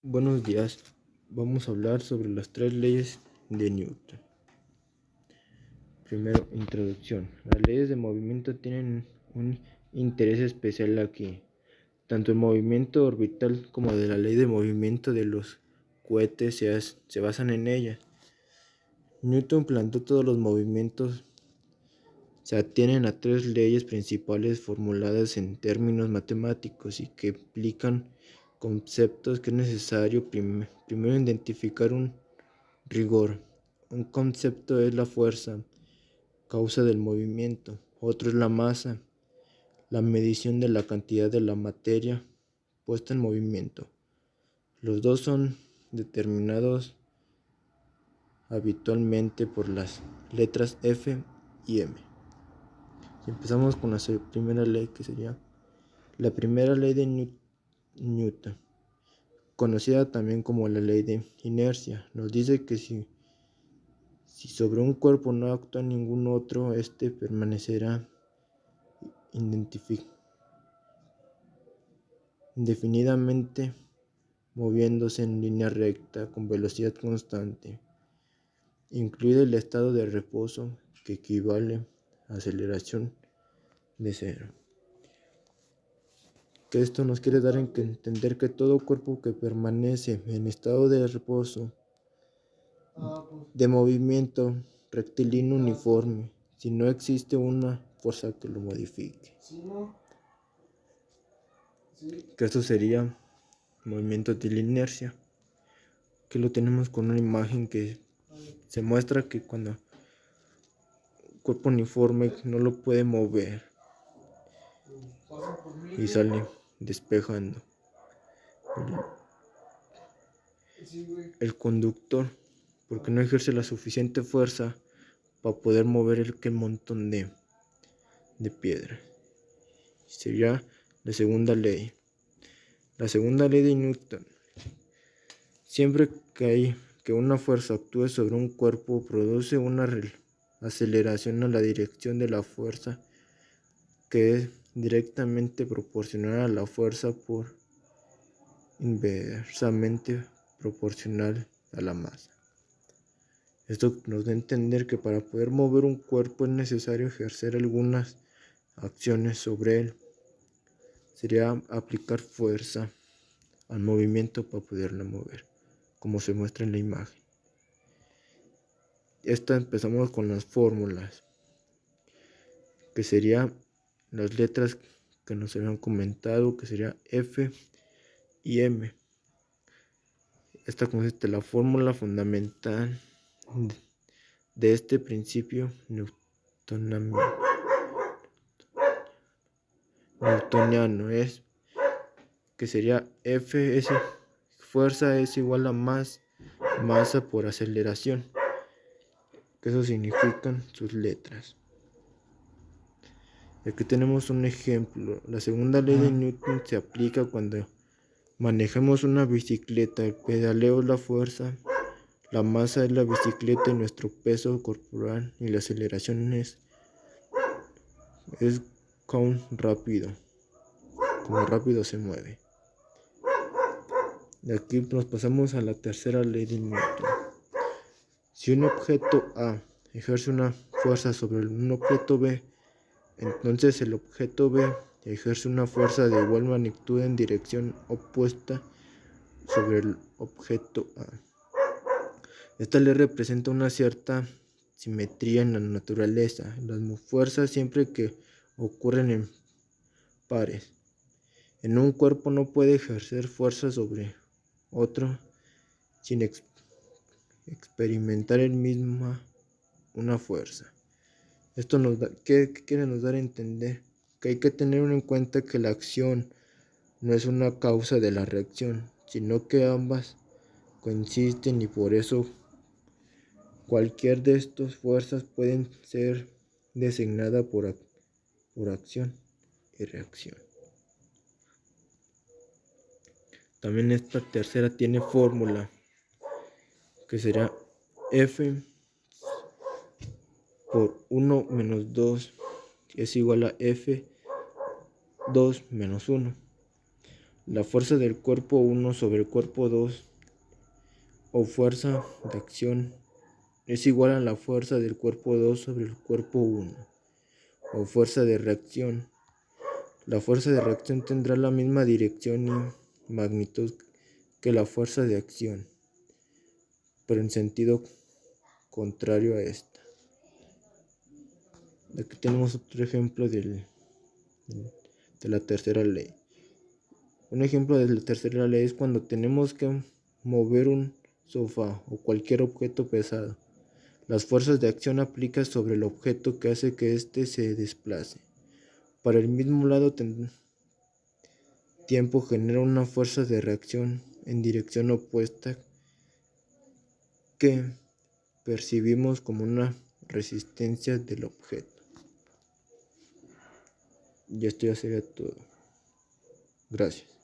Buenos días, vamos a hablar sobre las tres leyes de Newton. Primero, introducción. Las leyes de movimiento tienen un interés especial aquí. Tanto el movimiento orbital como de la ley de movimiento de los cohetes se basan en ellas. Newton planteó todos los movimientos se atienen a tres leyes principales formuladas en términos matemáticos y que implican conceptos que es necesario primero identificar un rigor. Un concepto es la fuerza, causa del movimiento. Otro es la masa, la medición de la cantidad de la materia puesta en movimiento. Los dos son determinados habitualmente por las letras F y M. Si empezamos con la primera ley, que sería la primera ley de Newton, conocida también como la ley de inercia, nos dice que si sobre un cuerpo no actúa ningún otro, este permanecerá indefinidamente moviéndose en línea recta con velocidad constante, incluido el estado de reposo, que equivale a aceleración de cero. Que esto nos quiere dar a entender que todo cuerpo que permanece en estado de reposo, de movimiento rectilíneo uniforme, si no existe una fuerza que lo modifique. Que esto sería movimiento de la inercia, que lo tenemos con una imagen que se muestra que cuando el cuerpo uniforme no lo puede mover y sale despejando. El conductor, porque no ejerce la suficiente fuerza para poder mover el montón de piedra. Sería la segunda ley. La segunda ley de Newton. Siempre que una fuerza actúe sobre un cuerpo, produce una aceleración a la dirección de la fuerza, que es directamente proporcional a la fuerza por inversamente proporcional a la masa. Esto nos da a entender que para poder mover un cuerpo es necesario ejercer algunas acciones sobre él. Sería aplicar fuerza al movimiento para poderla mover, como se muestra en la imagen. Empezamos con las fórmulas, que serían las letras que nos habían comentado, que sería F y M. Esta consiste en la fórmula fundamental de este principio newtoniano, es que sería F es fuerza es igual a más masa por aceleración, que eso significan sus letras. Aquí tenemos un ejemplo. La segunda ley de Newton se aplica cuando manejamos una bicicleta. El pedaleo es la fuerza, la masa es la bicicleta y nuestro peso corporal, y la aceleración es como rápido se mueve. De aquí nos pasamos a la tercera ley de Newton. Si un objeto A ejerce una fuerza sobre un objeto B, entonces el objeto B ejerce una fuerza de igual magnitud en dirección opuesta sobre el objeto A. Esta ley representa una cierta simetría en la naturaleza. Las fuerzas siempre que ocurren en pares. En un cuerpo no puede ejercer fuerza sobre otro sin experimentar el mismo una fuerza. Esto ¿qué quiere nos dar a entender? Que hay que tener en cuenta que la acción no es una causa de la reacción, sino que ambas coinciden, y por eso cualquier de estas fuerzas pueden ser designada por acción y reacción. También esta tercera tiene fórmula, que será F por 1 menos 2 es igual a F 2 menos 1. La fuerza del cuerpo 1 sobre el cuerpo 2 o fuerza de acción es igual a la fuerza del cuerpo 2 sobre el cuerpo 1 o fuerza de reacción. La fuerza de reacción tendrá la misma dirección y magnitud que la fuerza de acción, pero en sentido contrario a esta. Aquí tenemos otro ejemplo de la tercera ley. Un ejemplo de la tercera ley es cuando tenemos que mover un sofá o cualquier objeto pesado. Las fuerzas de acción aplican sobre el objeto que hace que éste se desplace. Para el mismo lado tiempo genera una fuerza de reacción en dirección opuesta que percibimos como una resistencia del objeto. Y esto ya sería todo. Gracias.